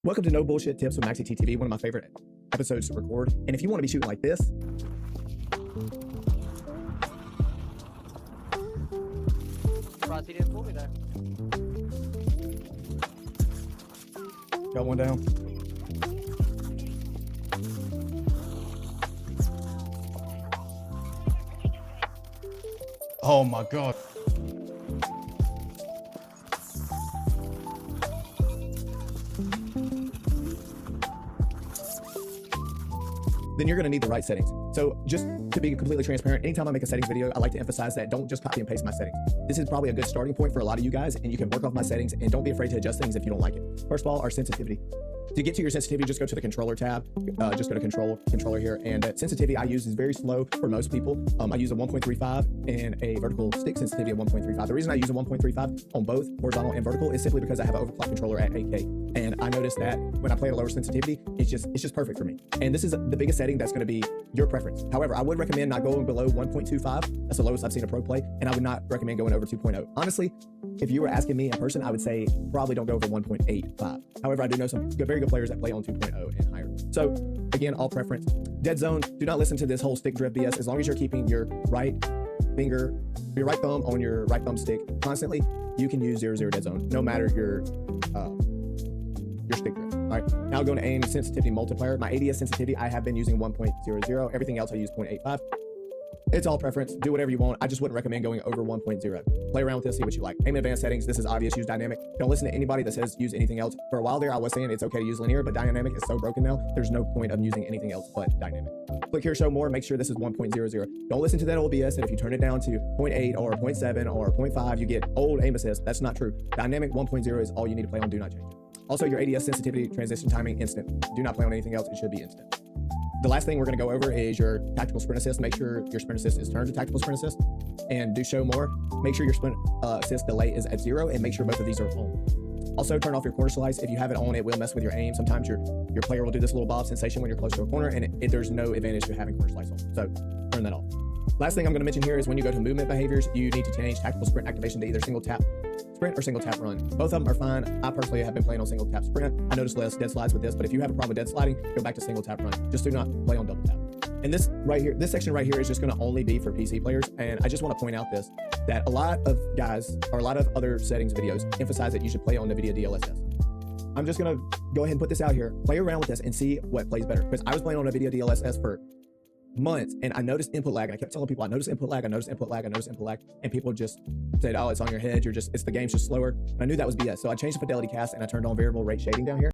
Welcome to No Bullshit Tips with MaxxieTTV, one of my favorite episodes to record. And if you want to be shooting like this, Surprised he didn't fool me there. got one down. Oh my God. Then you're going to need the right settings. So just to be completely transparent, anytime I make a settings video, I like to emphasize that don't just copy and paste my settings. This is probably a good starting point for a lot of you guys, and you can work off my settings, and don't be afraid to adjust things if you don't like it. First of all, our sensitivity. To get to your sensitivity, just go to the controller tab. Just go to controller here, and sensitivity I use is very slow for most people. I use a 1.35 and a vertical stick sensitivity of 1.35. The reason I use a 1.35 on both horizontal and vertical is simply because I have an overclock controller at 8K, and I noticed that when I play at a lower sensitivity, it's just perfect for me. And this is the biggest setting that's going to be your preference. However, I would recommend not going below 1.25. That's the lowest I've seen a pro play, and I would not recommend going over 2.0. Honestly, if you were asking me in person, I would say probably don't go over 1.85. However, I do know some very good players that play on 2.0 and higher. So again, all preference. Dead zone, do not listen to this whole stick drift BS. As long as you're keeping your right thumb on your right thumb stick constantly, you can use 0-0 dead zone, no matter your stick drift. All right, now going to aim sensitivity multiplier. My ADS sensitivity, I have been using 1.00. Everything else I use 0.85. It's all preference. Do whatever you want. I just wouldn't recommend going over 1.0. Play around with this, see what you like. Aim advanced settings. This is obvious. Use dynamic. Don't listen to anybody that says use anything else. For a while there, I was saying it's okay to use linear, but dynamic is so broken now. There's no point of using anything else but dynamic. Click here, show more. Make sure this is 1.00. Don't listen to that old BS. And if you turn it down to 0.8 or 0.7 or 0.5, you get old aim assist. That's not true. Dynamic 1.0 is all you need to play on. Do not change it. Also, your ADS sensitivity, transition timing, instant. Do not play on anything else. It should be instant. The last thing we're going to go over is your tactical sprint assist. Make sure your sprint assist is turned to tactical sprint assist, and do show more. Make sure your sprint assist delay is at 0, and make sure both of these are on. Also, turn off your corner slice. If you have it on, it will mess with your aim. Sometimes your player will do this little bob sensation when you're close to a corner, and there's no advantage to having corner slice on. So turn that off. Last thing I'm going to mention here is when you go to movement behaviors, you need to change tactical sprint activation to either single tap sprint or single tap run. Both of them are fine. I personally have been playing on single tap sprint. I noticed less dead slides with this, but if you have a problem with dead sliding, go back to single tap run. Just do not play on double tap. And this section right here is just going to only be for PC players. And I just want to point out that a lot of guys or a lot of other settings videos emphasize that you should play on NVIDIA DLSS. I'm just going to go ahead and put this out here, play around with this and see what plays better. Because I was playing on NVIDIA DLSS for months, and I noticed input lag. And I kept telling people, I noticed input lag, and people just said, oh, it's on your head. It's the game's just slower. And I knew that was BS. So I changed the fidelity cast and I turned on variable rate shading down here.